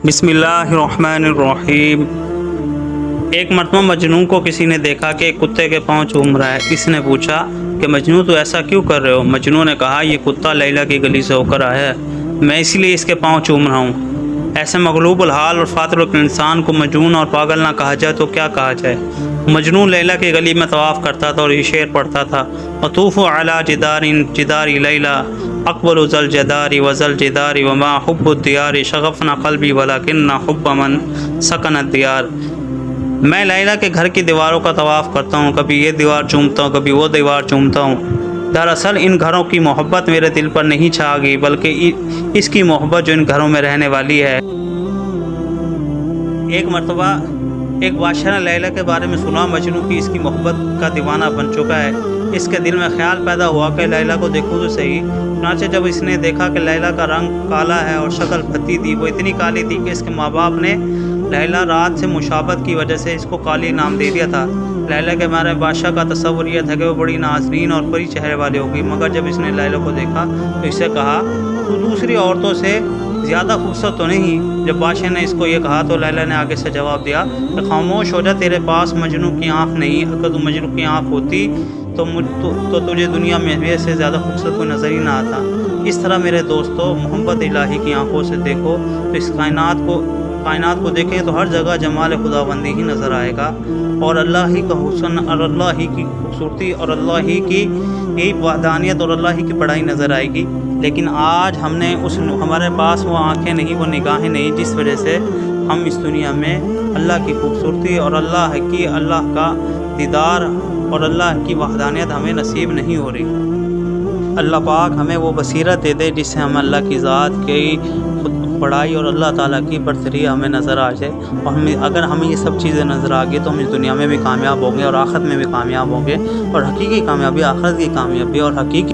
بسم اللہ الرحمن الرحیم۔ ایک مرتبہ مجنون کو کسی نے دیکھا کہ ایک کتے کے پاؤں چوم رہا ہے۔ کسی نے پوچھا کہ مجنون تو ایسا کیوں کر رہے ہو؟ مجنون نے کہا یہ کتا لیلا کی گلی سے ہو کر آیا ہے، میں اسی لیے اس کے پاؤں چوم رہا ہوں۔ ایسے مغلوب الحال اور فاتر الانسان کو مجنون اور پاگل نہ کہا جائے تو کیا کہا جائے؟ مجنون لیلا کی گلی میں طواف کرتا تھا اور یہ شعر پڑھتا تھا: اطوف علی جدار لیلا اقبل ذل جدار وذل جدار وما حب الدیار شغفنا قلبی ولکن حب من سکن الدیار۔ میں لیلا کے گھر کی دیواروں کا طواف کرتا ہوں، کبھی یہ دیوار چومتا ہوں، کبھی وہ دیوار چومتا ہوں۔ دراصل ان گھروں کی محبت میرے دل پر نہیں چھا گئی، بلکہ اس کی محبت جو ان گھروں میں رہنے والی ہے۔ ایک مرتبہ ایک بادشاہ نے لیلا کے بارے میں سنا، مجنون کی اس کی محبت کا دیوانہ بن چکا ہے۔ اس کے دل میں خیال پیدا ہوا کہ لیلا کو دیکھوں تو صحیح۔ چنانچہ جب اس نے دیکھا کہ لیلا کا رنگ کالا ہے اور شکل بھدی تھی، وہ اتنی کالی تھی کہ اس کے ماں باپ نے لیلا رات سے مشابہت کی وجہ سے اس کو کالی نام دے دیا تھا۔ لیلا کے بارے میں بادشاہ کا تصور یہ تھا کہ وہ بڑی نازنین اور پری چہرے والی ہوگی، مگر جب اس نے لیلا کو دیکھا تو اسے کہا تو دوسری عورتوں سے زیادہ خوبصورت تو نہیں؟ جب بادشاہ نے اس کو یہ کہا تو لیلا نے آگے سے جواب دیا کہ خاموش ہو جا، تیرے پاس مجنون کی آنکھ نہیں، اگر تو مجنون کی آنکھ ہوتی تو تجھے دنیا میں بھی سے زیادہ خوبصورت کوئی نظر ہی نہ آتا۔ اس طرح میرے دوستو، محبت الہی کی آنکھوں سے دیکھو تو اس کائنات کو دیکھیں تو ہر جگہ جمال خداوندی ہی نظر آئے گا، اور اللہ ہی کا حسن اور اللہ ہی کی خوبصورتی اور اللہ ہی کی وحدانیت اور اللہ ہی کی بڑائی نظر آئے گی۔ لیکن آج ہمارے پاس وہ آنکھیں نہیں، وہ نگاہیں نہیں، جس وجہ سے ہم اس دنیا میں اللہ کی خوبصورتی اور اللہ کا دیدار اور اللہ کی وحدانیت ہمیں نصیب نہیں ہو رہی۔ اللہ پاک ہمیں وہ بصیرت دے دے جس سے ہم اللہ کی ذات کی بڑائی اور اللہ تعالیٰ کی برتری ہمیں نظر آ جائے، اور اگر ہمیں یہ سب چیزیں نظر آ گئی تو ہم اس دنیا میں بھی کامیاب ہوں گے اور آخرت میں بھی کامیاب ہوں گے، اور حقیقی کامیابی آخرت کی کامیابی اور حقیقی